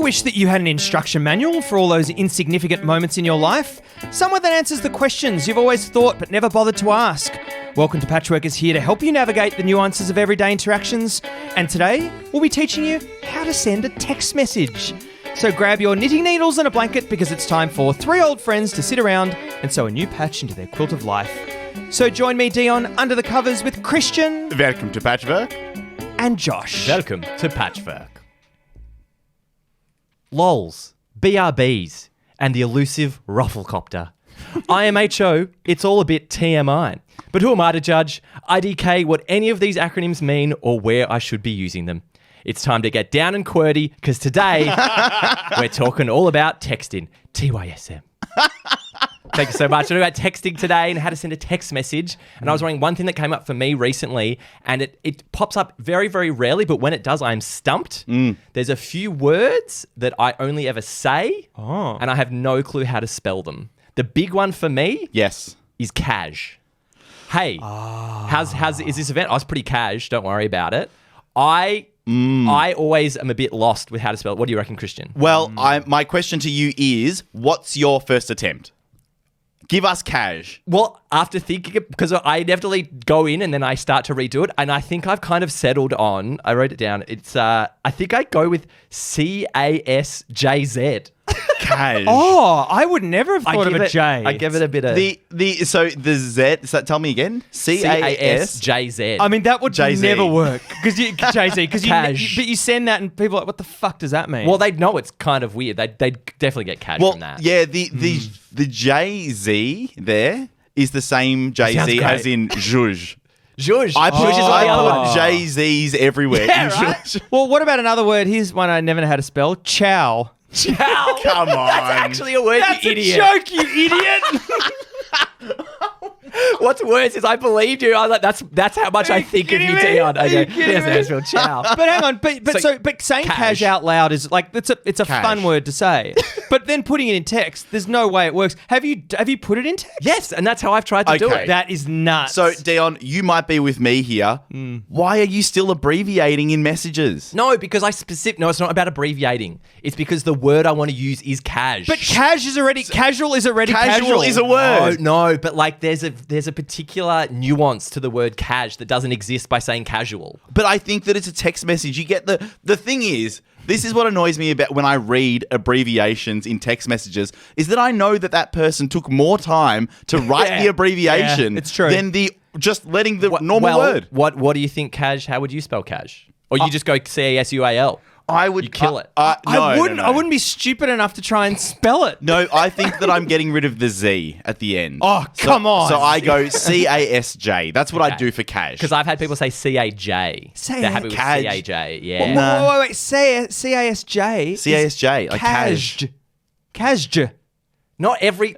wish that you had an instruction manual for all those insignificant moments in your life? Someone that answers the questions you've always thought but never bothered to ask. Welcome to Patchwork is here to help you navigate the nuances of everyday interactions. And today, we'll be teaching you how to send a text message. So grab your knitting needles and a blanket because it's time for three old friends to sit around and sew a new patch into their quilt of life. So join me, Dion, under the covers with Christian. Welcome to Patchwork. And Josh. Welcome to Patchwork. LOLs, BRBs, and the elusive Rufflecopter. IMHO, it's all a bit TMI. But who am I to judge? IDK what any of these acronyms mean or where I should be using them. It's time to get down and QWERTY because today we're talking all about texting. TYSM. Thank you so much. We're talking about texting today and how to send a text message. And I was wondering, one thing that came up for me recently, and it pops up very, very rarely, but when it does, I'm stumped. There's a few words that I only ever say, and I have no clue how to spell them. The big one for me is cash. Hey, is this event? I was pretty cash. Don't worry about it. I always am a bit lost with how to spell it. What do you reckon, Christian? Well, my question to you is, what's your first attempt? Give us cash. Well, after thinking, because I inevitably go in and then I start to redo it, and I think I've kind of settled on, I wrote it down, it's, I think I go with CASJZ. Cash. Oh, I would never have thought of a J. I give it a bit of... So the Z, so tell me again. CASJZ. I mean, that would Jay-Z. never work. Because Jay-Z, but Cash. you send that and people are like, what the fuck does that mean? Well, they'd know it's kind of weird. They'd definitely get cash from that. Yeah, the Jay-Z there is the same Jay-Z as in Zhuge. Zhuge. I Zhuge is the other one. put Jay-Z's everywhere. Yeah, right? Well, what about another word? Here's one I never know how to spell. Chow. Chow. Come on. That's actually a word, That's you a idiot. joke, you idiot. What's worse is I believed you. I was like, that's how much I think of you, kidding me? Dion. Are you Okay, kidding yes, me? there's real chow. But hang on, but saying cash out loud is like it's a Cash. fun word to say. But then putting it in text, there's no way it works. Have you put it in text? Yes, and that's how I've tried to do Okay. it. That is nuts. So, Dion, you might be with me here. Why are you still abbreviating in messages? No, because No, it's not about abbreviating. It's because the word I want to use is cash. but casual is already Casual is a word. No, but like there's a particular nuance to the word cash that doesn't exist by saying casual. But I think that it's a text message. You get the thing is, this is what annoys me about when I read abbreviations in text messages, is that I know that person took more time to write the abbreviation it's true. than just letting the normal word. What do you think cash? How would you spell cash? Or you just go CASUAL? I would You kill it. No, I wouldn't. no. I wouldn't be stupid enough to try and spell it. No, I think that I'm getting rid of the Z at the end. Oh, come on. So I go CASJ. That's what I Okay. do for cash. Because I've had people say CAJ. They're happy with Cash. CAJ. Yeah. No. Wait. CASJ. CASJ, like cash. Cashed. Not every...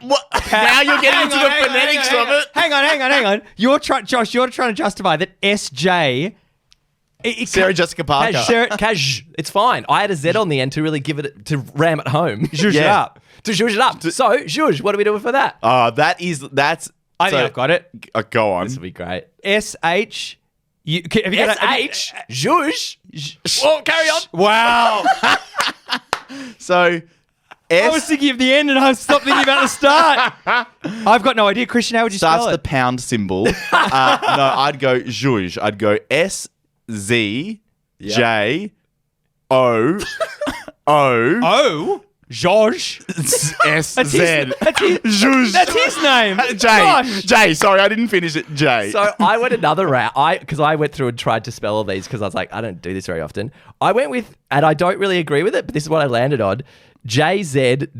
What? Now you're getting into the phonetics of it. Hang on. Josh, you're trying to justify that SJ. Sarah Jessica Parker. Cash. It's fine. I had a Z on the end to really give it... To ram it home. Zhuzh it up. To zhuzh it up. So, zhuzh, what are we doing for that? That's. I think I've got it. Go on. This would be great. SH. Have you got SH. Zhuzh. Oh, carry on. Wow. So, I was thinking of the end and I stopped thinking about the start. I've got no idea. Christian, how would you starts spell the it? pound symbol. No, I'd go Zhuge. I'd go SZJO. Oh, Josh. SZ. That's Zhuge. That's his name. Josh. Jay. Sorry, I didn't finish it. Jay. So I went another route. Because I went through and tried to spell all these because I was like, I don't do this very often. I went with, and I don't really agree with it, but this is what I landed on, JZOOGHE.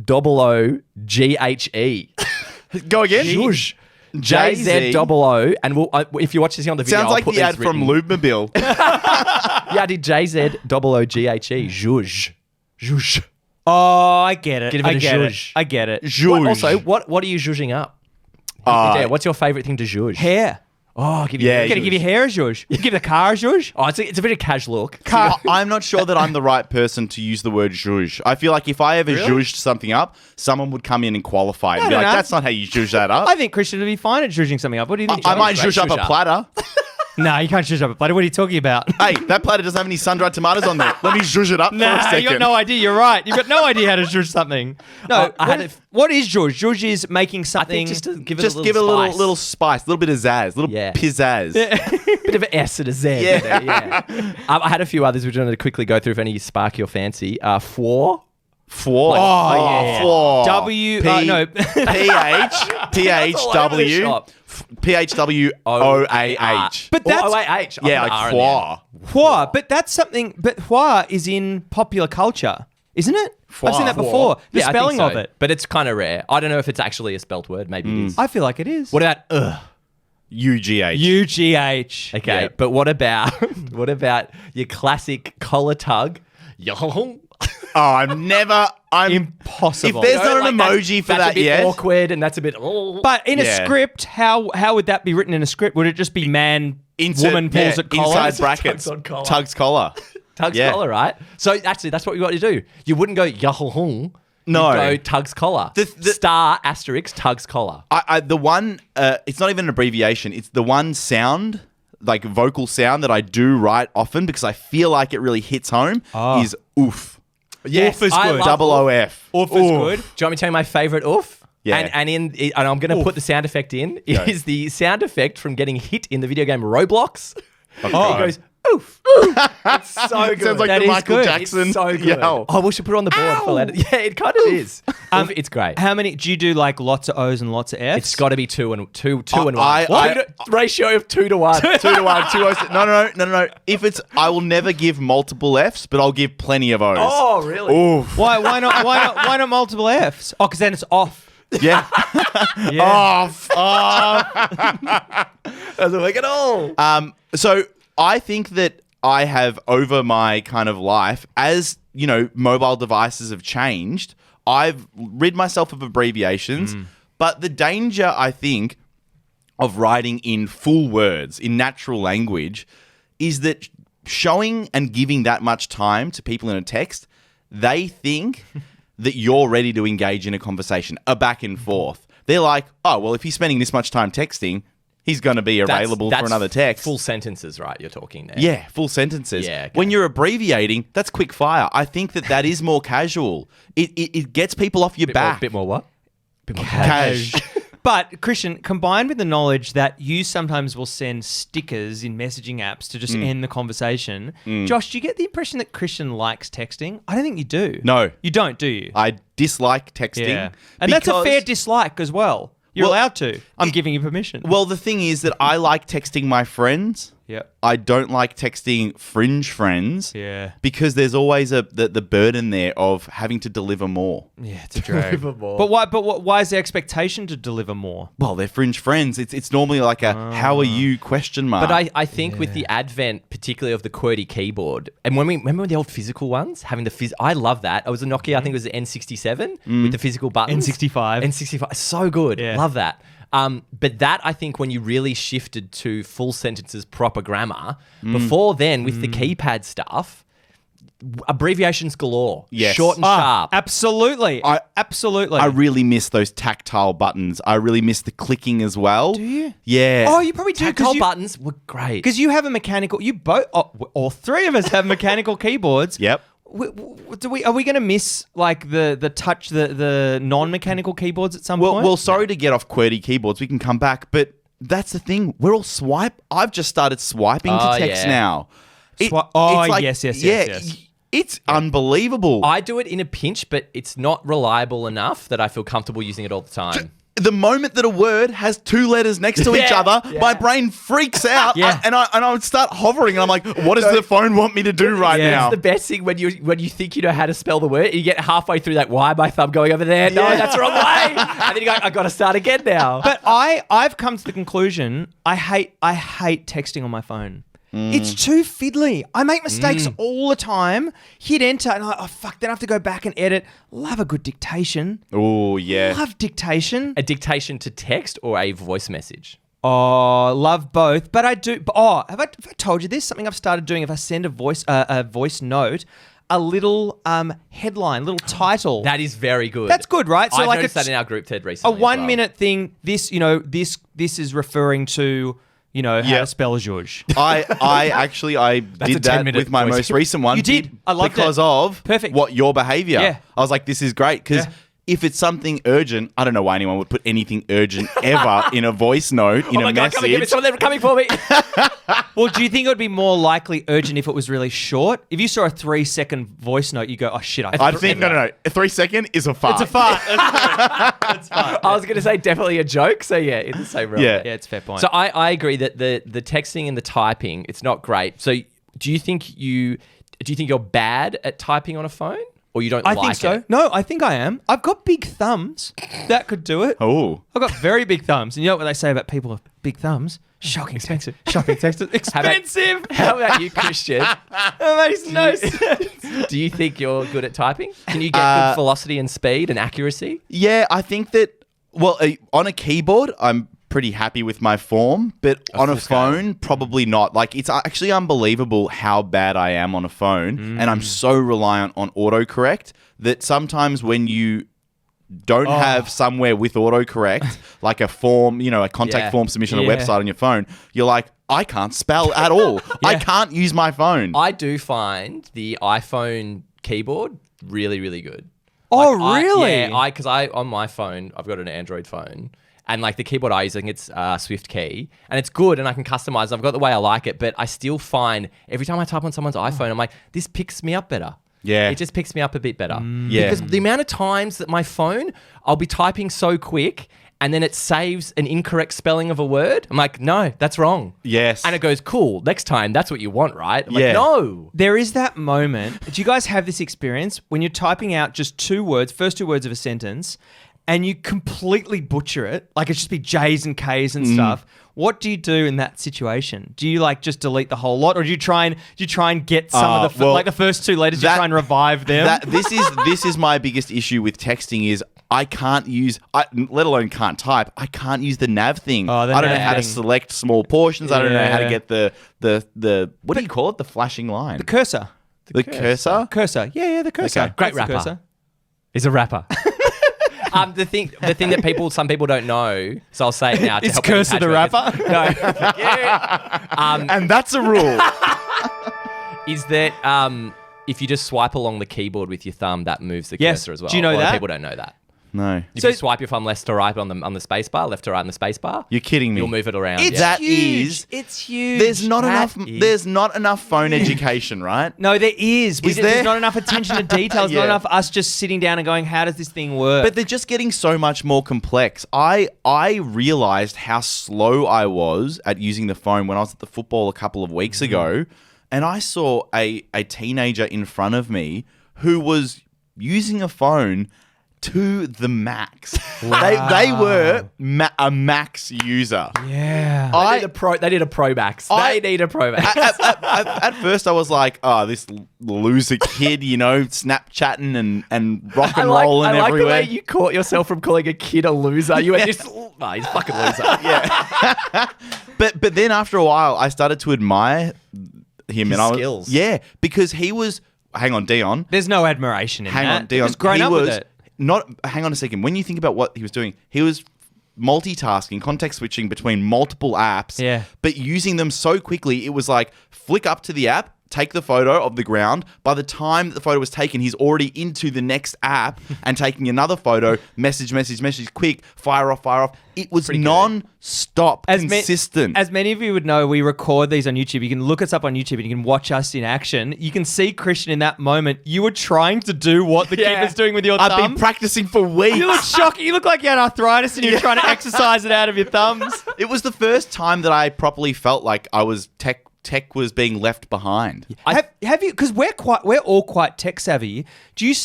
Go again. Zhuzh. JZOO, and if you watch this on the video, Sounds like I'll put the ad these from written. Lubemobile. Yeah, I did JZOOGHE. Zhuzh. Zhuzh. Oh, I get it. Give it a zhuzh. I get it. Zhuzh. Also, what are you zhuzhing up? Yeah, what's your favourite thing to zhuzh? Hair. Oh, I'll give you. Yeah, You're going to give your hair a zhuzh. You give the car a zhuzh. Oh, it's a bit of casual look. I'm not sure that I'm the right person to use the word zhuzh. I feel like if I ever zhuzhed something up, someone would come in and qualify it and be No, like, no. that's not how you zhuzh that up. I think Christian would be fine at zhuzhing something up. What do you think? I might Great zhuzh up zhuzh a up. platter. No, you can't zhuzh up a platter. What are you talking about? Hey, that platter doesn't have any sun-dried tomatoes on there. Let me zhuzh it up for a Nah, second. you got no idea. You're right. You've got no idea how to zhuzh something. No, what is zhuzh? Zhuzh is making I something. think just to give it Just a little give it a spice. little spice, a little bit of zazz, a little Yeah. pizzazz. bit of an S and a Z. Yeah. There, yeah. I had a few others which I'm going to quickly go through if any spark your fancy. Four. Four. yeah. Four. W. No. PHW. PHWOAH. But that's OAH. Yeah, like four. Hua, but that's something. But Hua is in popular culture, isn't it? I've seen that before. The Yeah, I think spelling so, of it. but it's kind of rare. I don't know if it's actually a spelt word. Maybe it is. I feel like it is. What about ugh? UGH. UGH. Okay, Yeah. but what about your classic collar tug? Yohong. I'm Impossible. If there's not an emoji for that's that a bit yet. awkward, and that's a bit. Oh. But in a Yeah. script, how would that be written in a script? Would it just be man, Insert- woman pulls at collar? inside brackets. Tugs on collar. Tugs collar. Tugs Yeah. collar, right? So actually, that's what you got to do. You wouldn't go Yohong. No. You go Tugs collar. The- Star asterisk Tugs collar. The one, it's not even an abbreviation. It's the one sound, like vocal sound that I do write often because I feel like it really hits home is oof. Yes, Oof is I good. love Double OF. Oof is good. Do you want me to tell you my favorite oof? Yeah. And I'm going to put the sound effect in. It is the sound effect from getting hit in the video game Roblox. It goes oof. It's so good. Sounds like That the is Michael good. Jackson It's so good. yell. Oh, we should put it on the board for later. Yeah, it kind of is. It's great. How many do you do? Like lots of O's and lots of F's? It's got to be two and one. Ratio of 2 to 1. 2 to 1, 2 O's. No. If it's, I will never give multiple F's, but I'll give plenty of O's. Oh, really? Oof. Why not multiple F's? Oh, because then it's off. Yeah. Yeah. Off. Doesn't work at all. So I think that I have, over my kind of life, as you know, mobile devices have changed, I've rid myself of abbreviations. But the danger, I think, of writing in full words, in natural language, is that showing and giving that much time to people in a text, they think that you're ready to engage in a conversation, a back and forth. They're like, oh, well, if he's spending this much time texting, he's going to be available for another text. Full sentences, right? You're talking there. Yeah, full sentences. Yeah, okay. When you're abbreviating, that's quick fire. I think that is more casual. It gets people off your back. Bit more what? Bit more Cash. But Christian, combined with the knowledge that you sometimes will send stickers in messaging apps to just end the conversation, Josh, do you get the impression that Christian likes texting? I don't think you do. No. You don't, do you? I dislike texting. Yeah. And that's a because- fair dislike as well. You're Well, allowed to. I'm giving you permission. Well, the thing is that I like texting my friends. Yep. I don't like texting fringe friends. Yeah. Because there's always the burden there of having to deliver more. Yeah, it's a drag. Deliver more. But why? Why is the expectation to deliver more? Well, they're fringe friends. It's normally like a "How are you?" question mark. But I think with the advent, particularly of the QWERTY keyboard, and when we remember the old physical ones, having the I love that. It was a Nokia, I think it was the N67 with the physical buttons. N65. N65, so good. Yeah. Love that. But that, I think, when you really shifted to full sentences, proper grammar, before then, with the keypad stuff, abbreviations galore. Yes. Short and sharp. Absolutely. Absolutely. I really miss those tactile buttons. I really miss the clicking as well. Do you? Yeah. Oh, you probably do Tactile buttons were great. because you have a mechanical. You both, all three of us have mechanical keyboards. Yep. Are we going to miss like the touch the non-mechanical keyboards at some point? Well, sorry to get off QWERTY keyboards. We can come back, but that's the thing. We're all swipe. I've just started swiping to Oh, text yeah. now. Yes. It's unbelievable. I do it in a pinch, but it's not reliable enough that I feel comfortable using it all the time. The moment that a word has two letters next to each Yeah, other, yeah. my brain freaks out, Yeah. and I would start hovering, and I'm like, "What does the phone want me to do right Yeah. now?" It's the best thing when you think you know how to spell the word, you get halfway through that. Why my thumb going over there? No, that's the wrong way. And then you go, I got to start again now. But I've come to the conclusion I hate texting on my phone. It's too fiddly. I make mistakes all the time. Hit enter and then I have to go back and edit. Love a good dictation. Oh yeah. Love dictation. A dictation to text or a voice message? Oh, love both, but I do. Have I told you this? Something I've started doing. If I send a voice note, a little headline, little title. That is very good. That's good, right? So I've noticed that in our group thread recently. A 1 minute thing. This is referring to how to spell zhuzh. I did that with my most recent one. You did. I loved it. Because of Perfect. what your behavior. Yeah. I was like, this is great because. Yeah. If it's something urgent, I don't know why anyone would put anything urgent ever in a voice note, in a message. Come and give me something. They're coming for me. Well, do you think it would be more likely urgent if it was really short? If you saw a 3-second voice note, you go, oh shit. I think, no. A 3 second is a fart. It's a fart. That's fart. I was going to say definitely a joke. So yeah, it's the same. Yeah, it's a fair point. So I agree that the texting and the typing, it's not great. So do you think you're bad at typing on a phone? Or you don't like it? I think so. No, I think I am. I've got big thumbs. That could do it. Oh. I've got very big thumbs. And you know what they say about people with big thumbs? Shocking expensive. Shocking expensive. Expensive. How about you, Christian? That makes no sense. Do you think you're good at typing? Can you get good velocity and speed and accuracy? Yeah, I think that, on a keyboard, I'm pretty happy with my form, but on a phone, probably not. Like, it's actually unbelievable how bad I am on a phone, and I'm so reliant on autocorrect that sometimes when you don't have somewhere with autocorrect, like a form, a contact form submission on a website on your phone, you're like, I can't spell at all. I can't use my phone. I do find the iPhone keyboard really, really good. Oh, really? Because on my phone, I've got an Android phone. And like the keyboard I use, I think it's Swift key. And it's good and I can customize. I've got the way I like it. But I still find every time I type on someone's iPhone, I'm like, this picks me up better. Yeah. It just picks me up a bit better. Yeah. Because the amount of times that my phone, I'll be typing so quick and then it saves an incorrect spelling of a word. I'm like, no, that's wrong. Yes. And it goes, cool, next time, that's what you want, right? I'm Yeah. like, no. There is that moment. Do you guys have this experience when you're typing out just first two words of a sentence, and you completely butcher it? Like, it's just be J's and K's and stuff. What do you do in that situation? Do you just delete the whole lot, or do you try and get some of the first two letters? You try and revive them. This is my biggest issue with texting is I can't use, let alone can't type. I can't use the nav thing. I don't know how to select small portions. I don't know how to get the what do you call it? The flashing line. The cursor. The cursor. Cursor. Yeah, the cursor. Okay. Great That's the rapper. cursor. Is a rapper. The thing that some people don't know, so I'll say it now. To It's help Cursor the rapper. No, And that's a rule. is that if you just swipe along the keyboard with your thumb, that moves the Yes. cursor as well. Do you know A lot of that? people don't know that. No. If you swipe your thumb left to right on the space bar, left to right on the space bar, You're kidding me. you'll move it around. It's That huge. is- It's huge. There's not That enough. is- There's not enough phone education, right? No, there is. Is There's there? not enough attention to details. Yeah. Not enough us just sitting down and going, how does this thing work? But they're just getting so much more complex. I realized how slow I was at using the phone when I was at the football a couple of weeks ago, and I saw a teenager in front of me who was using a phone to the max. They were a max user. yeah. They need a Pro Max. They need a Pro Max. At first, I was like, "Oh, this loser kid, Snapchatting and rock and rolling I like everywhere." the way you caught yourself from calling a kid a loser. You went, he's a fucking loser. Yeah. But then after a while, I started to admire him. His and skills. Yeah, because he was. Hang on, Dion. There's no admiration in Hang that. on, Dion. Just grown He up was with it. Hang on a second. When you think about what he was doing, he was multitasking, context switching between multiple apps. Yeah. But using them so quickly, it was like flick up to the app, take the photo of the ground. By the time that the photo was taken, he's already into the next app and taking another photo. Message, quick, fire off. It was non-stop, consistent. As many of you would know, we record these on YouTube. You can look us up on YouTube and you can watch us in action. You can see Christian in that moment. You were trying to do what the kid was doing with your thumb. I've been practicing for weeks. You look shocking. You look like you had arthritis and you were trying to exercise it out of your thumbs. It was the first time that I properly felt like I was tech was being left behind. Have you? Because we're all quite tech savvy. Do you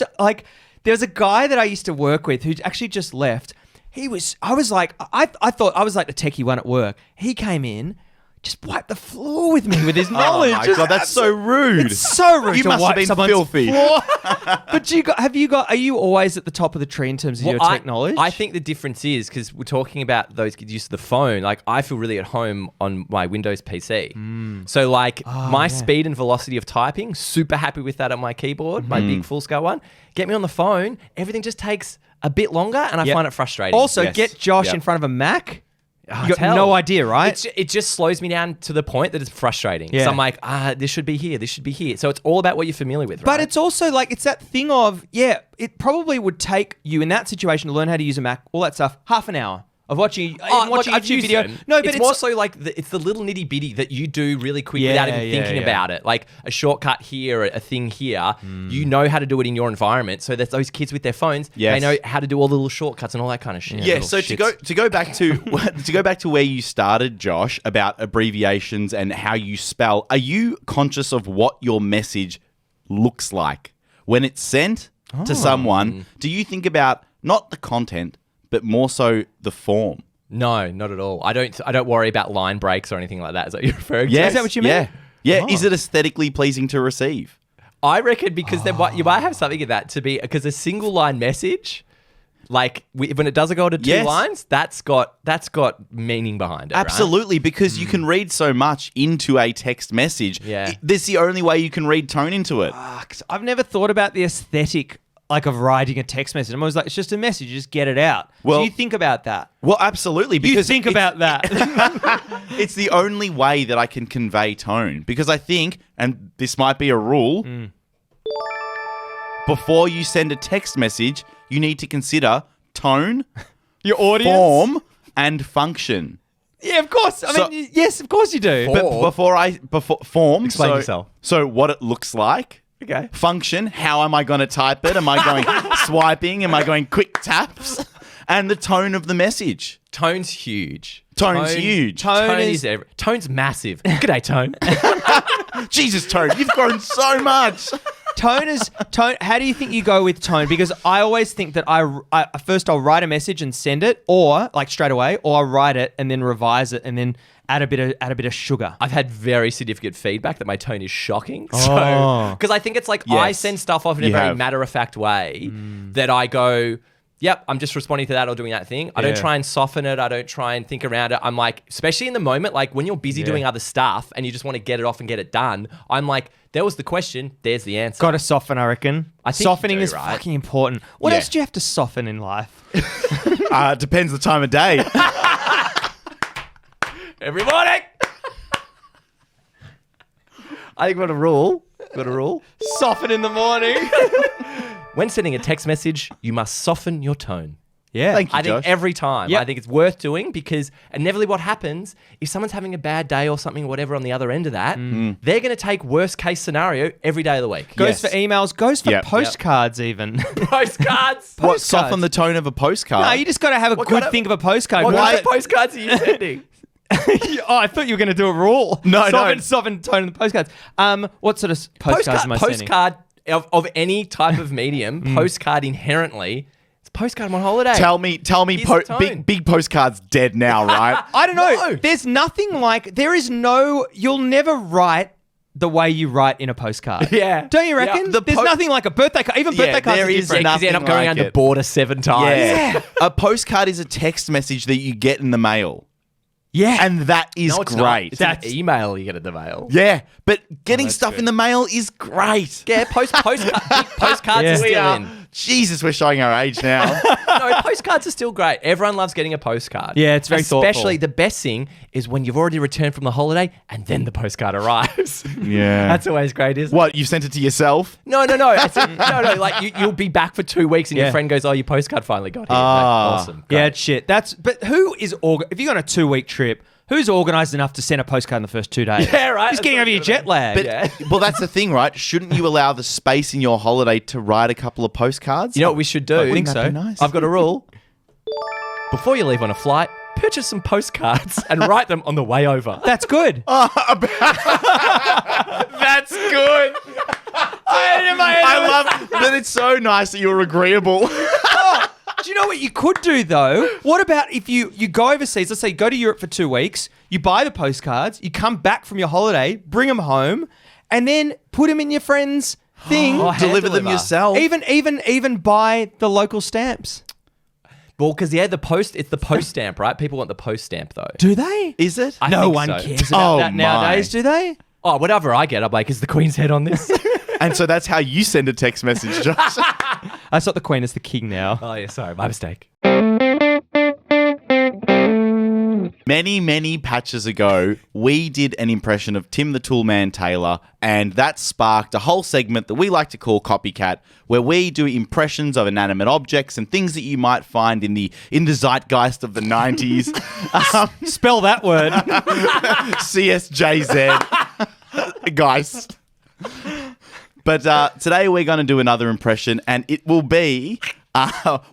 There's a guy that I used to work with who actually just left. I thought I was like the techie one at work. He came in, just wipe the floor with me with his knowledge. Oh my God, that's so rude. It's so rude You to must have wipe been someone's filthy. floor. But are you always at the top of the tree in terms of your tech knowledge? I think the difference is because we're talking about those kids use of the phone. Like I feel really at home on my Windows PC. So like my speed and velocity of typing, super happy with that on my keyboard, my big full scale one. Get me on the phone, everything just takes a bit longer and I find it frustrating. Also, Yes. get Josh Yep. in front of a Mac. Oh, You got hell. no idea, right? It just slows me down to the point that it's frustrating. Yeah. So I'm like, this should be here, this should be here. So it's all about what you're familiar with, right? But it's also like, it's that thing of, it probably would take you in that situation to learn how to use a Mac, all that stuff, half an hour of watching a YouTube video. No, but it's more so like it's the little nitty bitty that you do really quick without even thinking about it. Like a shortcut here, a thing here. You know how to do it in your environment. So there's those kids with their phones. Yes. They know how to do all the little shortcuts and all that kind of shit. Yeah, Little so shits. to go back to where you started, Josh, about abbreviations and how you spell, are you conscious of what your message looks like when it's sent to someone? Do you think about not the content, but more so the form? No, not at all. I don't worry about line breaks or anything like that. Is that what you're referring to? Is that what you mean? Yeah. Is it aesthetically pleasing to receive? I reckon because then you might have something in that to be because a single line message, like when it does go to two lines, that's got meaning behind it. Absolutely, because you can read so much into a text message. Yeah. This is the only way you can read tone into it. I've never thought about the aesthetic of writing a text message. I'm always like, it's just a message, just get it out. Well- Do you think about that? Well, absolutely. You Because think about that. it's the only way that I can convey tone. Because I think, and this might be a rule, before you send a text message, you need to consider tone, Your audience? form, and function. Yeah, of course. I mean, yes, of course you do. Form. But before form, Explain so, yourself. So what it looks like. Okay. Function, how am I going to type it? Am I going swiping? Am I going quick taps? And the tone of the message. Tone's huge. Tone's huge. Tone's massive. G'day, Tone. Jesus, Tone, you've grown so much. Tone. How do you think you go with tone? Because I always think that I first I'll write a message and send it, or like straight away, or I'll write it and then revise it and then add a bit of sugar. I've had very significant feedback that my tone is shocking. Oh. Because I think it's like Yes. I send stuff off in a You very have. matter-of-fact way that I go, yep, I'm just responding to that or doing that thing. I don't try and soften it. I don't try and think around it. I'm like, especially in the moment, like when you're busy doing other stuff and you just want to get it off and get it done, I'm like, there was the question, there's the answer. Got to soften, I reckon. I think Softening you do, is right? fucking important. What Yeah. else do you have to soften in life? Depends the time of day. Every morning. I think we've got a rule. Soften in the morning. When sending a text message, you must soften your tone. Yeah. Thank you, I think Josh. every time. Yep. I think it's worth doing because inevitably what happens, if someone's having a bad day or something, whatever on the other end of that, they're going to take worst case scenario every day of the week. Goes Yes. for emails, goes for Yep. postcards even. Postcards. What, soften the tone of a postcard? No, you just got to have a good think of a postcard. What Why- kind of postcards are you sending? Oh, I thought you were going to do a rule. No. Soften tone of the postcards. What sort of postcards am I sending? Postcard of any type of medium, postcard inherently, it's a postcard I'm on holiday. Tell me, Here's the tone. big postcard's dead now, right? I don't know. No. There's nothing like, you'll never write the way you write in a postcard. Yeah. Don't you reckon? Yeah. There's nothing like a birthday card. Even birthday cards there are is different. Because you end up going Nothing around like the it. border 7 times. Yeah. A postcard is a text message that you get in the mail. Yeah. And that is No, it's not. great. It's an email you get at the mail. Yeah, but getting stuff in the mail is great. Yeah, postcards Yeah. are still in. Jesus, we're showing our age now. No, postcards are still great. Everyone loves getting a postcard. Yeah, it's very thoughtful. Especially the best thing is when you've already returned from the holiday and then the postcard arrives. Yeah. That's always great, isn't it? What, you've sent it to yourself? No. No. Like you'll be back for 2 weeks and your friend goes, "Oh, your postcard finally got here." Awesome. Yeah, Great. it's shit. But who is if you're on a 2-week trip, who's organised enough to send a postcard in the first 2 days? Yeah, right. Just getting over your jet lag. But well, that's the thing, right? Shouldn't you allow the space in your holiday to write a couple of postcards? You know what we should do? think so. That'd be nice. I've got a rule. Before you leave on a flight, purchase some postcards and write them on the way over. That's good. That's good. I love that it's so nice that you're agreeable. Do you know what you could do though? What about if you go overseas? Let's say you go to Europe for 2 weeks. You buy the postcards. You come back from your holiday, bring them home, and then put them in your friend's thing. Oh, Deliver them deliver. yourself. Even buy the local stamps. Well, because it's the post stamp, right? People want the post stamp though. Do they? Is it? I No think one so. cares about Oh, that nowadays, do they? Oh, whatever I get, I'm like, is the Queen's head on this? And so that's how you send a text message, Josh. That's not the Queen, it's the King now. Oh yeah, sorry, my mistake. Many, many patches ago, we did an impression of Tim the Toolman Taylor, and that sparked a whole segment that we like to call Copycat, where we do impressions of inanimate objects and things that you might find in the zeitgeist of the 90s. Spell that word. CSJZ. Geist. But today we're going to do another impression, and it will be,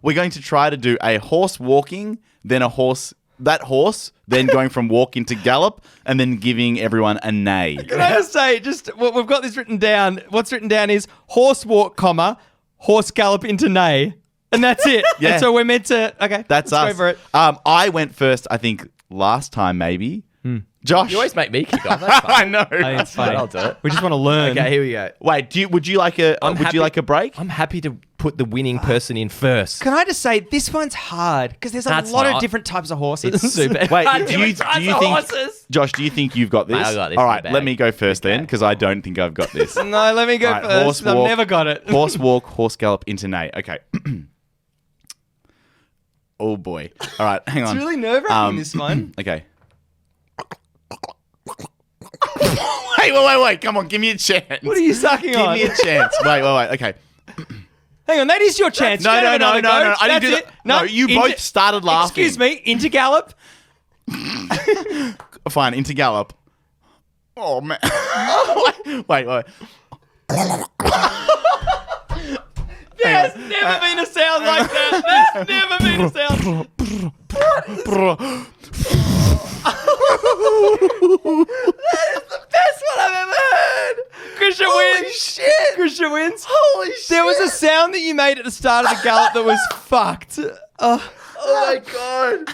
we're going to try to do a horse walking, then a horse... That horse then going from walk into gallop and then giving everyone a neigh. Can I just say, we've got this written down. What's written down is horse walk, comma, horse gallop into neigh. And that's it. Yeah. And so we're meant to, okay. That's let's us. go for it. I went first, I think, last time maybe. Josh. You always make me kick off. That's I fine. know. I think it's funny. I'll do it. We just want to learn. Okay, here we go. Wait, would you like a break? I'm happy to put the winning person in first. Can I just say, this one's hard because there's a That's lot of not. different types of horses. It's super. Wait, do Different you types think of horses. Josh, do you think you've got this? Mate, I got this All in right, the let bag. me go first then because I don't think I've got this. No, let me go All right, first. horse I've walk, never got it. Horse walk, horse gallop into neigh. Okay. Oh boy. All right, hang on. It's really nerve-wracking, this one. Okay. Wait. Come on, give me a chance. What are you sucking Give on? me a chance. Wait. Okay. Hang on, that is your chance. No. You can have another go. I didn't do That's that. it. No, you both started laughing. Excuse me, into gallop. Fine, into gallop. Oh, man. Wait. There's never been a sound like that. There's never been a sound. Best one I've ever heard. Christian wins. Shit. Christian wins. Holy shit. There was a sound that you made at the start of the gallop that was fucked. Oh my god.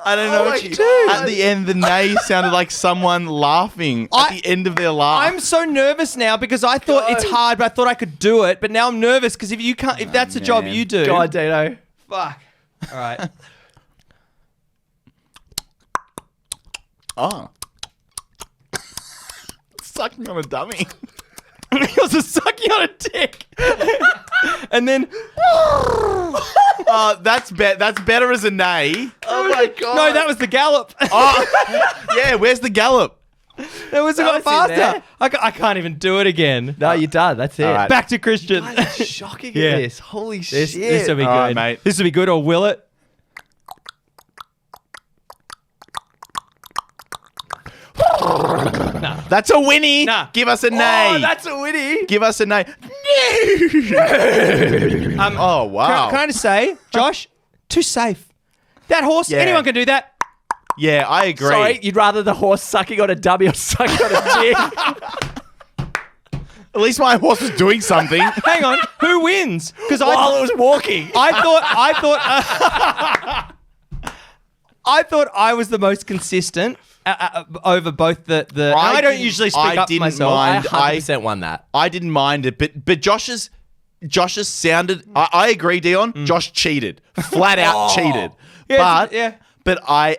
I don't know Oh what my you God. At the end, the neigh sounded like someone laughing at the end of their laugh. I'm so nervous now because I thought it's hard, but I thought I could do it. But now I'm nervous because if that's a job man. you do. God, Dino. Fuck. All right. Oh. Sucking on a dummy. He was just sucking on a dick. And then That's better as a neigh. Oh my god. no, that was the gallop. Oh, yeah, where's the gallop? That was a lot was in there. faster. I can't even do it again. No, you're done. That's it. All right. Back to Christian. Shocking Yeah. at this. Holy This shit. will be good. All right, mate. This will be good, or will it? That's a winnie. Nah. Give us a neigh. Oh, that's a winnie. Give us a neigh. Oh wow. Can I just say, Josh, too safe. That horse, Yeah. anyone can do that. Yeah, I agree. Sorry, you'd rather the horse sucking on a dummy or sucking on a dick? At least my horse was doing something. Hang on, who wins? Because While it was walking. I thought I was the most consistent over both the. I don't usually speak up for myself. I mind. 100% won that. I didn't mind it, but Josh's sounded. I agree, Dion. Josh cheated, flat out cheated. Yeah, But I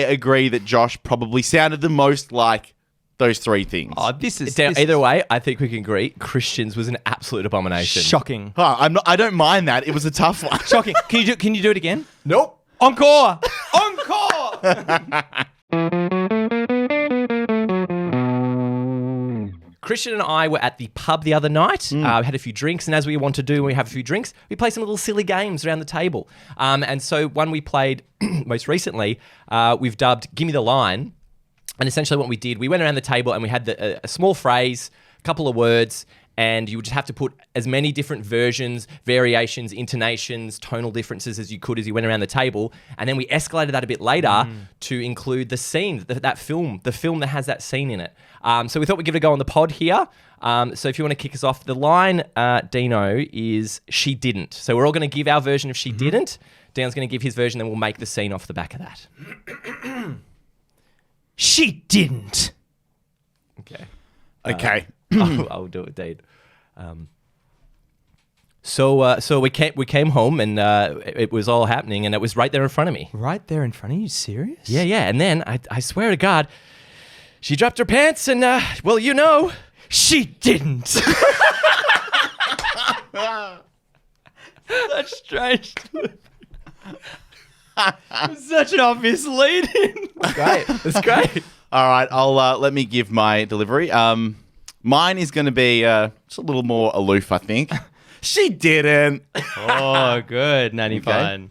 agree that Josh probably sounded the most like those three things. Oh, this is Either way, I think we can agree. Christian's was an absolute abomination. shocking. I don't mind that. It was a tough one. Shocking. Can you do it again? Nope. Encore! Encore! Christian and I were at the pub the other night. We had a few drinks, and as we want to do when we have a few drinks, we play some little silly games around the table. And so one we played most recently, we've dubbed Gimme The Line. And essentially what we did, we went around the table and we had a small phrase, a couple of words, and you would just have to put as many different versions, variations, intonations, tonal differences as you could as you went around the table. And then we escalated that a bit later to include the scene, that film, the film that has that scene in it. So we thought we'd give it a go on the pod here. So if you want to kick us off, the line, Dino, is she didn't. So we're all going to give our version of she didn't. Dion's going to give his version, then we'll make the scene off the back of that. She didn't. Okay. Okay. I'll do it, Dean. So we came home and it was all happening and it was right there in front of me. Right there in front of you? Serious? Yeah. And then I swear to God, she dropped her pants and, well, you know. She didn't. That's strange. Such an obvious lead-in. Great. That's great. All right, I'll let me give my delivery. Mine is going to be just a little more aloof, I think. She didn't. Oh, good. 95.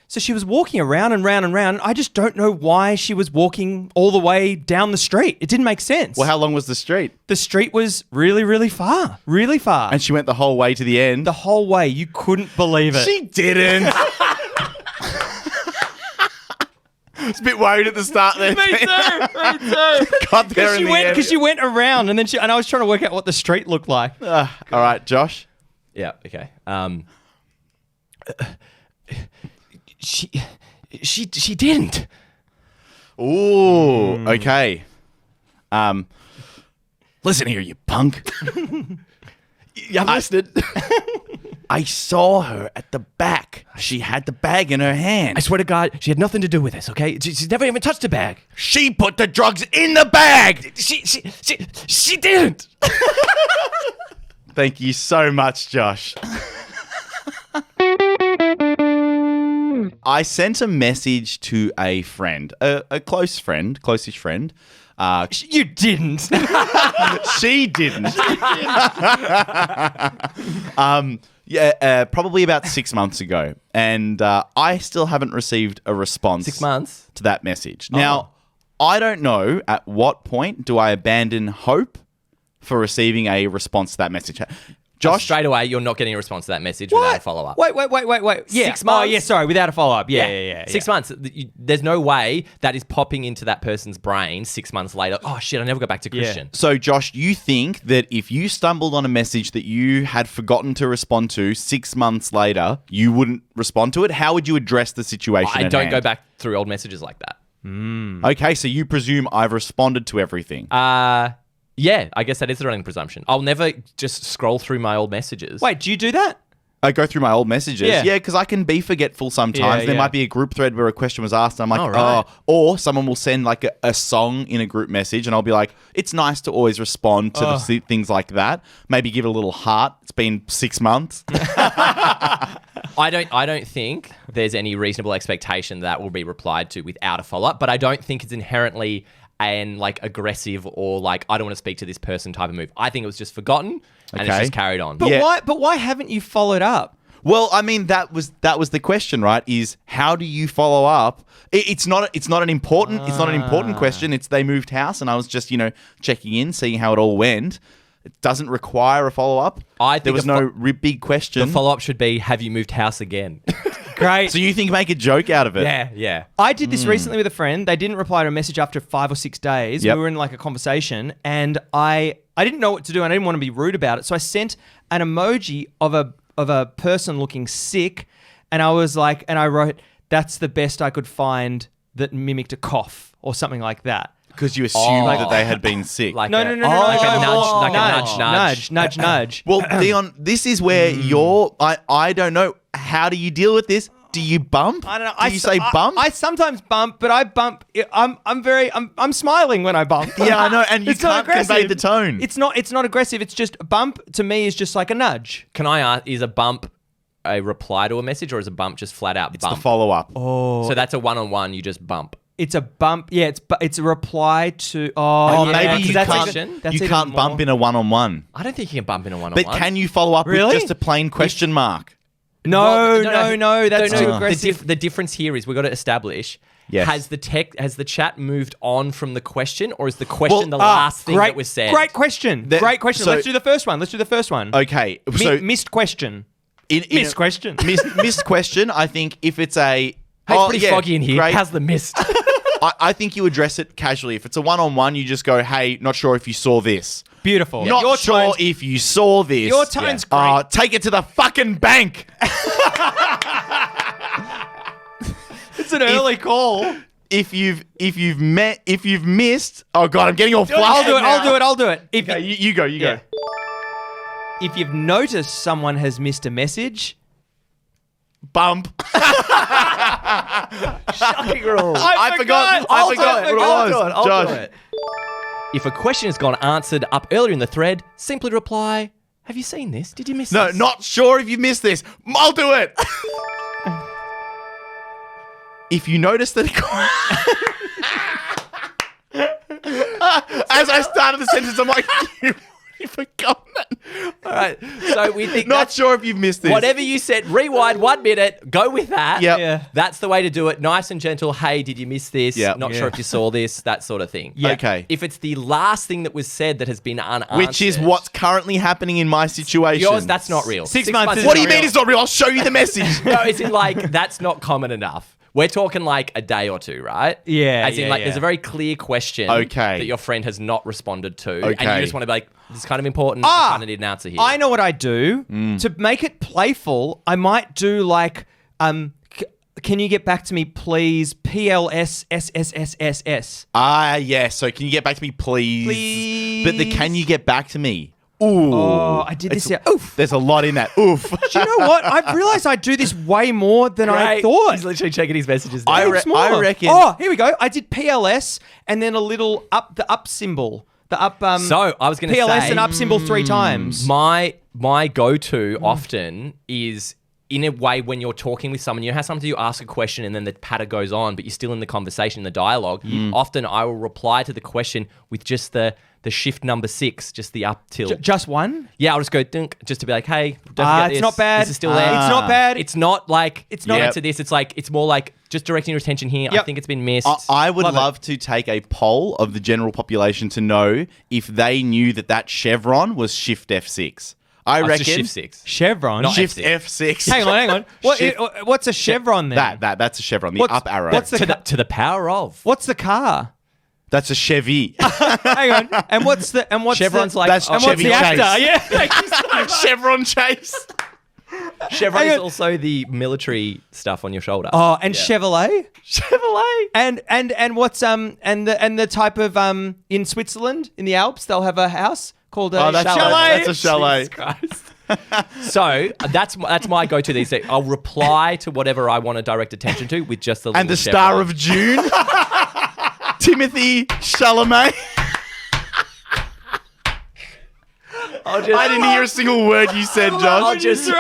So she was walking around and round and round. I just don't know why she was walking all the way down the street. It didn't make sense. Well, how long was the street? The street was really, really far. Really far. And she went the whole way to the end. The whole way. You couldn't believe it. She didn't. I was a bit worried at the start there. Me too. Got there in the end. Because she went around and then and I was trying to work out what the street looked like. All right, Josh. Yeah, okay. She didn't. Ooh, okay. Listen here, you punk. I've listened. I saw her at the back. She had the bag in her hand. I swear to God, she had nothing to do with this, okay? She's never even touched a bag. She put the drugs in the bag. She didn't. Thank you so much, Josh. I sent a message to a friend, a close friend, closest friend. You didn't. She didn't. Probably about 6 months ago. And I still haven't received a response 6 months to that message. Now, I don't know at what point do I abandon hope for receiving a response to that message. Josh, straight away, you're not getting a response to that message without a follow-up. Wait. Yeah. 6 months. Oh, yeah, sorry, without a follow-up. Yeah. 6 months. There's no way that is popping into that person's brain 6 months later. Oh, shit, I never got back to Christian. So, Josh, you think that if you stumbled on a message that you had forgotten to respond to 6 months later, you wouldn't respond to it? How would you address the situation I at don't hand? go back through old messages like that. Okay, so you presume I've responded to everything. Yeah, I guess that is the running presumption. I'll never just scroll through my old messages. Wait, do you do that? I go through my old messages. Yeah. Yeah, because I can be forgetful sometimes. Yeah, there yeah. might be a group thread where a question was asked. And I'm like, right. Or someone will send like a song in a group message and I'll be like, it's nice to always respond to the things like that. Maybe give it a little heart. It's been 6 months. I don't think there's any reasonable expectation that will be replied to without a follow-up, but I don't think it's inherently an like aggressive or like I don't want to speak to this person type of move. I think it was just forgotten and it's Okay. just carried on. But Yeah. why haven't you followed up? Well, I mean, that was the question, right? Is how do you follow up? It's not an important question. It's they moved house, and I was just checking in, seeing how it all went. It doesn't require a follow up. I think there was no big question. The follow-up should be, have you moved house again? Great. So you think make a joke out of it? Yeah. I did this recently with a friend. They didn't reply to a message after 5 or 6 days. Yep. We were in like a conversation and I didn't know what to do and I didn't want to be rude about it. So I sent an emoji of a person looking sick and I was like, and I wrote, that's the best I could find that mimicked a cough or something like that. Because you assumed that they had been sick. Like No. Like a Nudge. Well, Dion, this is where I don't know. How do you deal with this? Do you bump? I don't know. Do you say bump? I sometimes bump, but I bump. I'm smiling when I bump. Yeah, I know, and you It's not can't convey aggressive. the tone. It's not aggressive. It's just bump to me is just like a nudge. Can I ask, is a bump a reply to a message or is a bump just flat out It's bump? the follow up. So that's a one-on-one, you just bump. It's a bump. Yeah, it's a reply to. Maybe you that's can't. even- that's You even can't more. bump in a one-on-one. I don't think you can bump in a one-on-one. But can you follow up Really? with just a plain question mark? No, that's too The aggressive. difference here is we've got to establish Yes. Has the chat moved on from the question, or is the question the last thing that was said? Great question. Great question. so- Let's do the first one. Okay. So Missed question. missed question. Missed question. I think if it's a Hey, it's pretty foggy in here. great. How's the mist? I think you address it casually. If it's a one-on-one, you just go, "Hey, not sure if you saw this." Beautiful. Not Your sure tone's- if you saw this. Your tone's great. Take it to the fucking bank. It's an early call. If you've missed. Oh god, I'm getting all flustered. I'll do it. If Okay, you go. Yeah. If you've noticed someone has missed a message, Bump. Shocking rule. I forgot what it was. Josh. If a question has gone answered up earlier in the thread, simply reply, "Have you seen this? Did you miss No, this?" not sure if you missed this. I'll do it. If you notice that as I started the sentence, I'm like, you forgot that. All right. So we think Not that's sure if you've missed this. whatever you said, rewind 1 minute, go with that. Yep. Yeah. That's the way to do it. Nice and gentle. Hey, did you miss this? Yep. Not Yeah. sure if you saw this, that sort of thing. Yeah. Okay. If it's the last thing that was said that has been unanswered. Which is what's currently happening in my situation. Yours, that's not real. 6 months is What do you not mean real. it's not real? I'll show you the message. No, it's in like, that's not common enough. We're talking like a day or two, right? Yeah, As in yeah, like, yeah. there's a very clear question Okay. that your friend has not responded to. And Okay. you just want to be like, this is kind of important. I kind of need an answer here. I know what I do. To make it playful, I might do like, can you get back to me, please? PLSSSSS. Yes. So can you get back to me, please? Please. But the can you get back to me? Ooh. Oh, I did this. Oof. There's a lot in that. Oof. Do you know what? I've realized I do this way more than I Great. thought. He's literally checking his messages now. I It's more. reckon- Oh, here we go. I did PLS and then a little the up symbol. The up. So, I was going to PLS say- and up symbol 3 times. My go-to often is in a way when you're talking with someone, you know how sometimes you ask a question and then the patter goes on, but you're still in the conversation, the dialogue. Often I will reply to the question with just the shift number 6, just the up tilt. Just one? Yeah, I'll just go dunk, just to be like, hey, don't forget It's this. not bad. This is still there. It's not bad. It's not like It's not- answer this. It's like it's more like just directing your attention here. I Yep. think it's been missed. I would Love it. love to take a poll of the general population to know if they knew that chevron was Shift F6. I It's reckon just shift 6. Chevron. Not Shift F6. F6. Hang on. Shift- What's a chevron then? That's a chevron. The What's- up arrow. what's the- To the power of. What's the car? That's a Chevy. Hang on. And what's Chevron's the, like That's and Chevy what's the Chase. actor? Yeah. Chevron Chase. Chevron Hang is on. also the military stuff on your shoulder. Oh, and Chevrolet. Chevrolet. And what's and the type of in Switzerland in the Alps they'll have a house called a that's chalet. That's a chalet. Jesus Christ. So that's my go-to these days. I'll reply to whatever I want to direct attention to with just a little And the star Chevron. of June, Timothy Chalamet. I didn't hear a single word you said, I'll Josh. just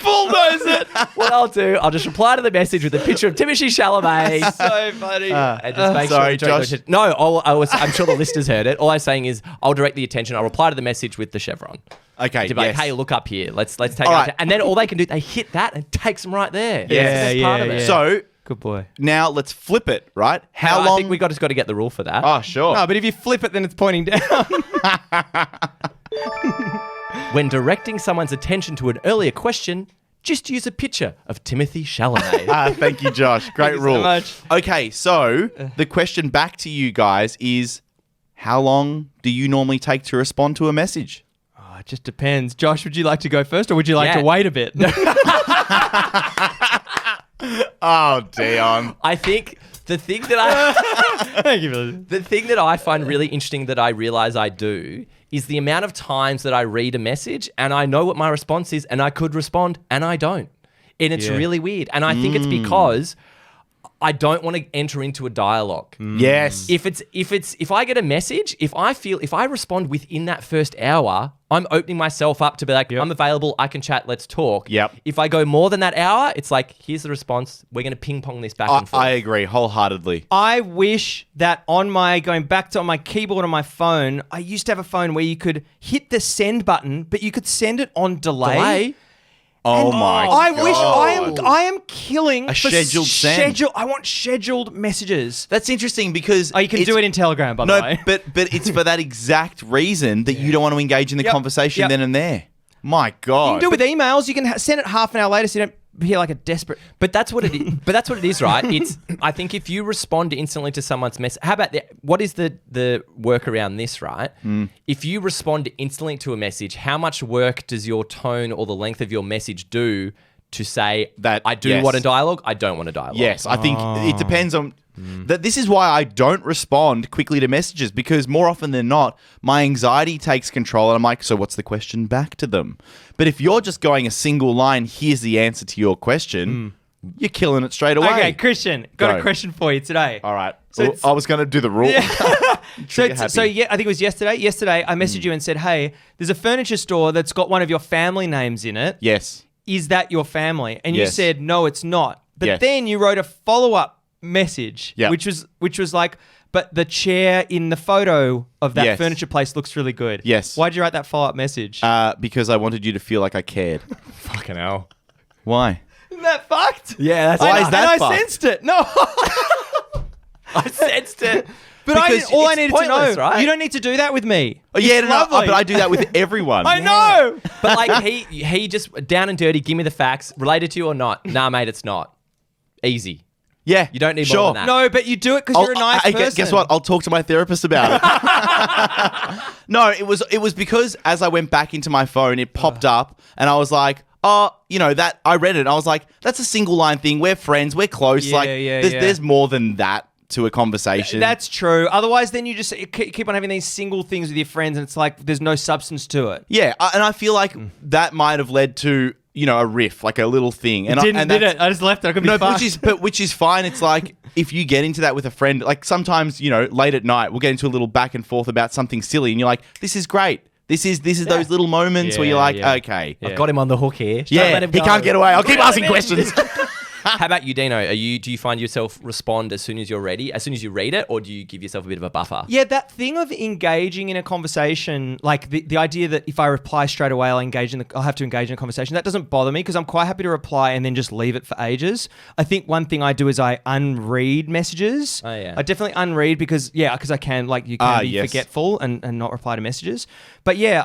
bulldoze it. what I'll do, I'll just reply to the message with a picture of Timothy Chalamet. So funny. And just make sorry, sure you direct Josh. the attention. No, I'm sure the listeners heard it. All I'm saying is I'll direct the attention. I'll reply to the message with the chevron. Okay, To be like, yes. hey, look up here. Let's take All it. right. And then all they can do, they hit that and takes them right there. Yeah, That's the best part of yeah, it. yeah. So Good boy. now let's flip it, right? How I long? think we just got to get the rule for that. Oh, sure. No, but if you flip it, then it's pointing down. When directing someone's attention to an earlier question, just use a picture of Timothy Chalamet. Thank you, Josh. Great you so rule. much. Okay, so the question back to you guys is, how long do you normally take to respond to a message? Oh, it just depends. Josh, would you like to go first, or would you like Yeah. to wait a bit? Oh, Dion. I think the thing that I Thank you for the thing that I find really interesting that I realize I do is the amount of times that I read a message and I know what my response is and I could respond and I don't. And it's Yeah. really weird. And I think it's because I don't want to enter into a dialogue. Yes. If I get a message, if I respond within that first hour, I'm opening myself up to be like, I'm available, I can chat, let's talk. Yep. If I go more than that hour, it's like, here's the response. We're going to ping pong this back and forth. I agree wholeheartedly. I wish that on my keyboard on my phone, I used to have a phone where you could hit the send button, but you could send it on delay. Oh And my I God. wish I am killing A for scheduled send. I want scheduled messages. That's interesting because Oh, you can do it in Telegram, by the way. but it's for that exact reason that you don't want to engage in the conversation then and there. My God. You can do it with emails. You can send it half an hour later so you don't hear like a desperate... But that's what it is. But that's what it is, right? It's. I think if you respond instantly to someone's message, how about what is the work around this, right? If you respond instantly to a message, how much work does your tone or the length of your message do to say That- I do yes. want a dialogue, I don't want a dialogue? Yes, I think it depends on... That this is why I don't respond quickly to messages, because more often than not, my anxiety takes control and I'm like, so what's the question back to them? But if you're just going a single line, here's the answer to your question, you're killing it straight away. Okay, Christian, got Go. a question for you today. All right. So Well, it's- I was going to do the rule. So yeah, I think it was yesterday. Yesterday, I messaged you and said, hey, there's a furniture store that's got one of your family names in it. Yes. Is that your family? And you Yes. said, no, it's not. But Yes. then you wrote a follow-up message, Yeah. which was like, but the chair in the photo of that Yes. furniture place looks really good. Yes. Why'd you write that follow-up message? Because I wanted you to feel like I cared. Fucking hell. Why? Isn't that fucked? Yeah, that's Why is that And I fucked? sensed it. No. I sensed it. But Because all I it's needed to know, pointless, right? you don't need to do that with me. Oh, yeah, It's no, lovely. but I do that with everyone. I know. But like he just down and dirty, give me the facts, related to you or not. Nah, mate, it's not. Easy. Yeah. You don't need sure. more than that. No, but you do it because you're a nice person. Guess what? I'll talk to my therapist about it. No, it was because as I went back into my phone, it popped up and I was like, oh, that I read it. And I was like, that's a single line thing. We're friends. We're close. Yeah, like, yeah, there's more than that to a conversation. That's true. Otherwise, then you just keep on having these single things with your friends, and it's like there's no substance to it. yeah, and I feel like that might have led to a riff, like a little thing. And Did that's- it? I just left it. I could be No, fucked. which is fine. It's like if you get into that with a friend, like sometimes late at night we'll get into a little back and forth about something silly, and you're like, "This is great. This is those little moments where you're like, Yeah. okay, I've got him on the hook here. Don't yeah, let him he go. can't get away. I'll keep asking questions." How about you, Dino? Do you find yourself respond as soon as you're ready, as soon as you read it, or do you give yourself a bit of a buffer? Yeah, that thing of engaging in a conversation, like the idea that if I reply straight away, I'll have to engage in a conversation. That doesn't bother me because I'm quite happy to reply and then just leave it for ages. I think one thing I do is I unread messages. Oh, yeah. I definitely unread because I can you can be yes. forgetful and not reply to messages. But yeah,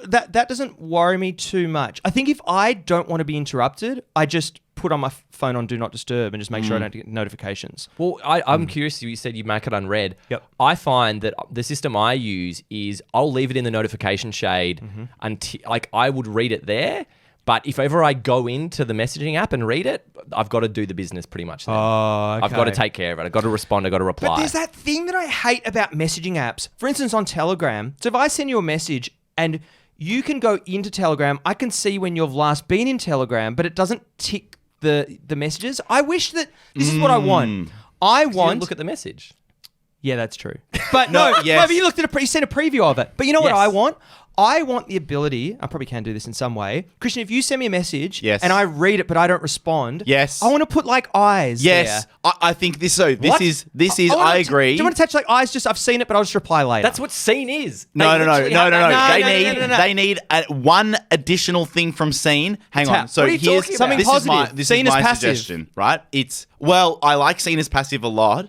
that doesn't worry me too much. I think if I don't want to be interrupted, I just put on my phone on Do Not Disturb and just make sure I don't get notifications. Well, I'm curious. You said you make it unread. Yep. I find that the system I use is I'll leave it in the notification shade until I would read it there. But if ever I go into the messaging app and read it, I've got to do the business pretty much then. Oh, I've got to take care of it. I've got to respond. I've got to reply. But there's that thing that I hate about messaging apps. For instance, on Telegram. So if I send you a message and you can go into Telegram, I can see when you've last been in Telegram, but it doesn't tick the messages. I wish that this is what I want. I You want. look at the message. Yeah, that's true. But no, yes. but you looked at you sent a preview of it. But you know what Yes. I want? I want the ability, I probably can do this in some way. Christian, if you send me a message Yes. and I read it but I don't respond, Yes. I want to put like eyes Yes, there. I think this. So this What? is. wanna I att- agree. Do you want to attach like eyes? Just I've seen it, but I'll just reply later. That's what scene is. No. They literally have that. No. They need one additional thing from scene. Hang on. Tap. So What are you here's talking about? this Something is my positive. this Seen is as my passive. suggestion, right? I like seen as passive a lot.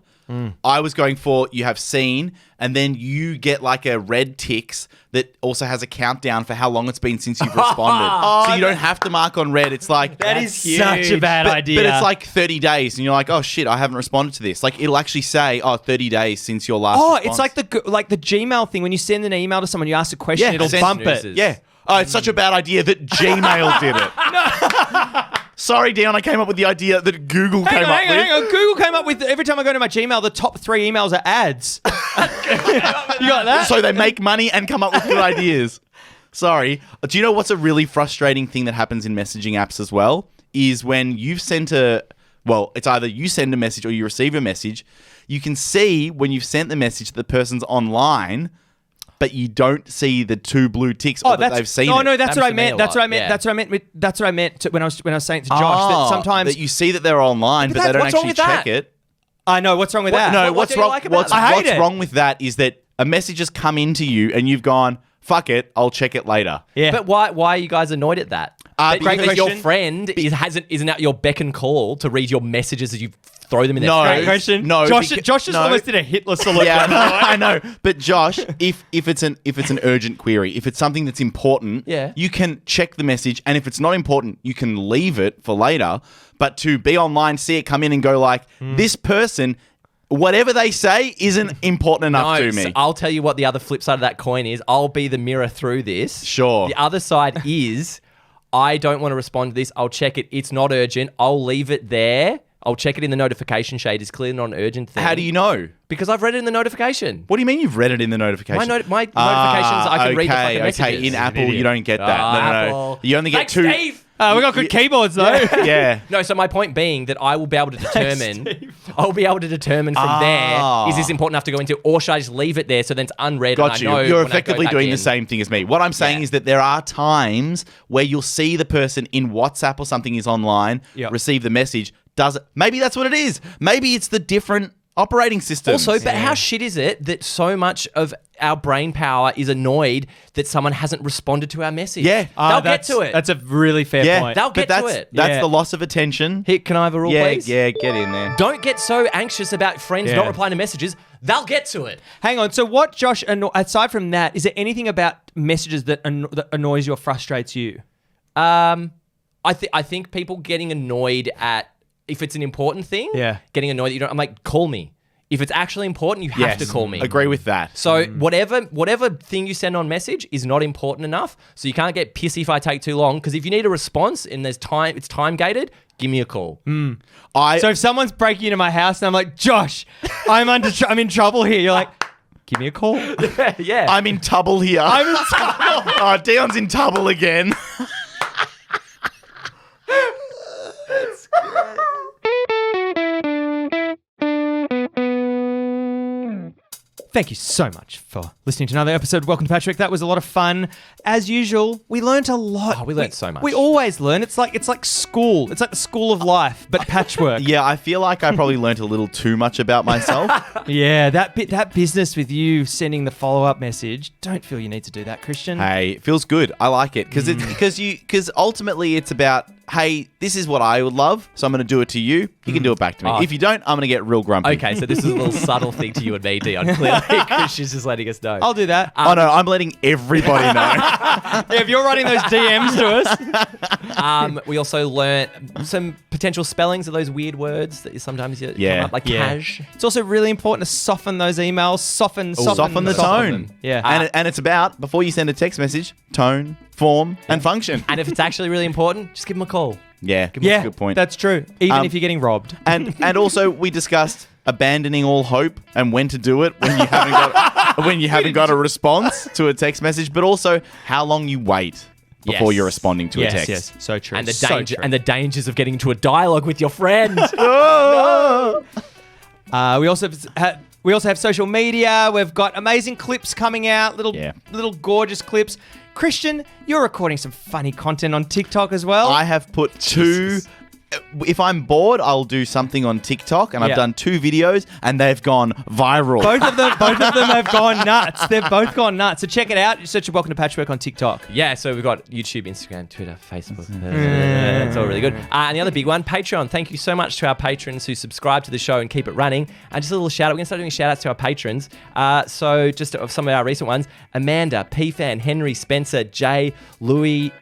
I was going for you have seen, and then you get like a red ticks that also has a countdown for how long it's been since you've responded. So you don't have to mark on red. It's like That is such a bad but, idea. But it's like 30 days, and you're like, oh shit, I haven't responded to this. Like it'll actually say, 30 days since your last. Oh, response. it's like the Gmail thing when you send an email to someone, you ask a question, it'll send bump it. snoozes. Yeah. Oh, it's such a bad idea that Gmail did it. Sorry, Dion, I came up with the idea that Google came up with. Hang on. Google came up with every time I go to my Gmail, the top 3 emails are ads. You got that? So they make money and come up with good ideas. Sorry. Do you know what's a really frustrating thing that happens in messaging apps as well? Is when you've sent it's either you send a message or you receive a message, you can see when you've sent the message that the person's online, but you don't see the 2 blue ticks or that they've seen it. No, that's Happens what I to me meant. a That's what I lot, meant. yeah. That's what I meant. That's what I meant when I was saying it to Josh. That sometimes that you see that they're online, but they don't what's wrong actually with that? check it. I know what's wrong with that. No, What what's do you wrong? like about What's, that? I hate what's it. wrong with that is that a message has come into you and you've gone, fuck it, I'll check it later. Yeah. But why are you guys annoyed at that? Great Because your question. friend isn't at your beck and call to read your messages as you throw them in their No. face. Great question. No, Josh because- just no. almost did a Hitler salute. Yeah, I know. But Josh, if it's an urgent query, if it's something that's important, Yeah. you can check the message, and if it's not important, you can leave it for later. But to be online, see it come in, and go like, this person, whatever they say, isn't important enough to me. So I'll tell you what the other flip side of that coin is. I'll be the mirror through this. Sure. The other side is I don't want to respond to this. I'll check it. It's not urgent. I'll leave it there. I'll check it in the notification shade. It's clearly not an urgent thing. How do you know? Because I've read it in the notification. What do you mean you've read it in the notification? My notifications, I can read the fucking messages. Okay, in Apple, you don't get that. No. Apple. You only get Thanks, two. Steve. We got good keyboards though. Yeah. No, so my point being that I will be able to determine. I'll be able to determine from there, is this important enough to go into, or should I just leave it there so then it's unread? Got and you. I know You're when I go effectively back doing the in. same thing as me. What I'm saying is that there are times where you'll see the person in WhatsApp or something is online, Yep. receive the message. Maybe that's what it is. Maybe it's the different operating system. Also, but how shit is it that so much of our brain power is annoyed that someone hasn't responded to our message? Yeah. They'll get to it. That's a really fair yeah, point. They'll get but to that's, it. That's Yeah. the loss of attention. Here, can I have a rule, Yeah, please? yeah, get in there. Don't get so anxious about friends Yeah. not replying to messages. They'll get to it. Hang on. So what, Josh, aside from that, is there anything about messages that annoys you or frustrates you? I think people getting annoyed at, if it's an important thing, Yeah. getting annoyed that you don't. I'm like, call me. If it's actually important, you have to call me. Agree with that. So whatever thing you send on message is not important enough. So you can't get pissy if I take too long. Because if you need a response and there's time, it's time gated. Give me a call. So if someone's breaking into my house and I'm like, Josh, I'm in trouble here. You're like, give me a call. Yeah. I'm in trouble here. I'm in trouble. Oh, Dion's in trouble again. Thank you so much for listening to another episode of Welcome to Patchwork. That was a lot of fun. As usual, we learnt a lot. Oh, we learnt so much. We always learn. It's like school. It's like the school of life, but patchwork. Yeah, I feel like I probably learnt a little too much about myself. Yeah, that business with you sending the follow-up message. Don't feel you need to do that, Christian. Hey, it feels good. I like it because ultimately it's about, hey, this is what I would love, so I'm going to do it to you. You can do it back to me. Oh. If you don't, I'm going to get real grumpy. Okay, so this is a little subtle thing to you and me, Dion. Clearly, Christian's just letting us know. I'll do that. Oh no, I'm letting everybody know. Yeah, if you're writing those DMs to us. We also learnt some potential spellings of those weird words that you sometimes come up, like cash. It's also really important to soften those emails. Soften the tone. Yeah. And it's about, before you send a text message, tone, form, and function. And if it's actually really important, just give them a call. Yeah, Yeah, good point. that's true. Even if you're getting robbed. And also we discussed abandoning all hope and when to do it when you haven't got a response to a text message, but also how long you wait before Yes. you're responding to a text. Yes, so true. And the So danger true. and the dangers of getting into a dialogue with your friend. We also have social media. We've got amazing clips coming out, little gorgeous clips. Christian, you're recording some funny content on TikTok as well. I have put two. If I'm bored, I'll do something on TikTok, and I've done 2 videos, and they've gone viral. both of them have gone nuts. They've both gone nuts. So check it out. You search Welcome to Patchwork on TikTok. Yeah, so we've got YouTube, Instagram, Twitter, Facebook. It's all really good. And the other big one, Patreon. Thank you so much to our patrons who subscribe to the show and keep it running. And just a little shout out. We're going to start doing shout outs to our patrons. So just of some of our recent ones, Amanda, P-Fan, Henry, Spencer, Jay, Louis,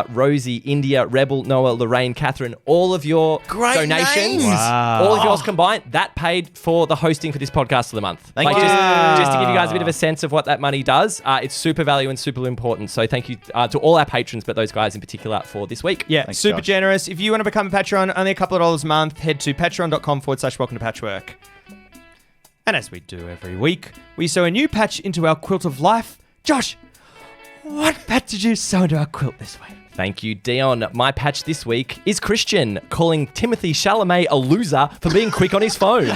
Rosie, India, Rebel, Noah, Lorraine, Catherine, all of your donations, names. Wow. all of yours combined, that paid for the hosting for this podcast for the month. Thank you. Just to give you guys a bit of a sense of what that money does, it's super value and super important. So thank you to all our patrons, but those guys in particular for this week. Yeah, Thanks, super Josh. generous. If you want to become a Patreon, only a couple of dollars a month, head to patreon.com/welcome to patchwork. And as we do every week, we sew a new patch into our quilt of life. Josh, what patch did you sew into our quilt this week? Thank you, Dion. My patch this week is Christian calling Timothy Chalamet a loser for being quick on his phone.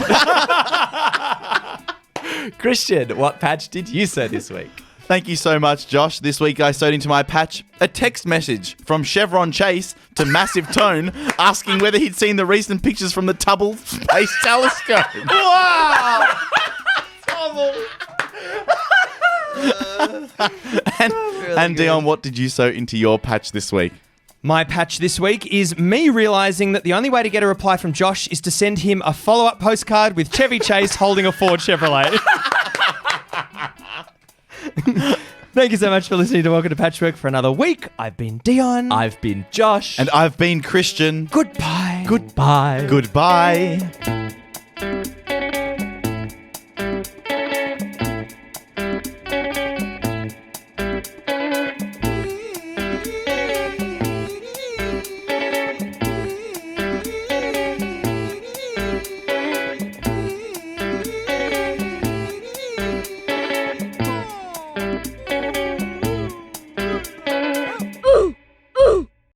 Christian, what patch did you sew this week? Thank you so much, Josh. This week I sewed into my patch a text message from Chevron Chase to Massive Tone asking whether he'd seen the recent pictures from the Hubble Space Telescope. Wow! And Dion, what did you sew into your patch this week? My patch this week is me realising that the only way to get a reply from Josh is to send him a follow-up postcard with Chevy Chase holding a Ford Chevrolet. Thank you so much for listening to Welcome to Patchwork for another week. I've been Dion. I've been Josh. And I've been Christian. Goodbye. Goodbye. Goodbye.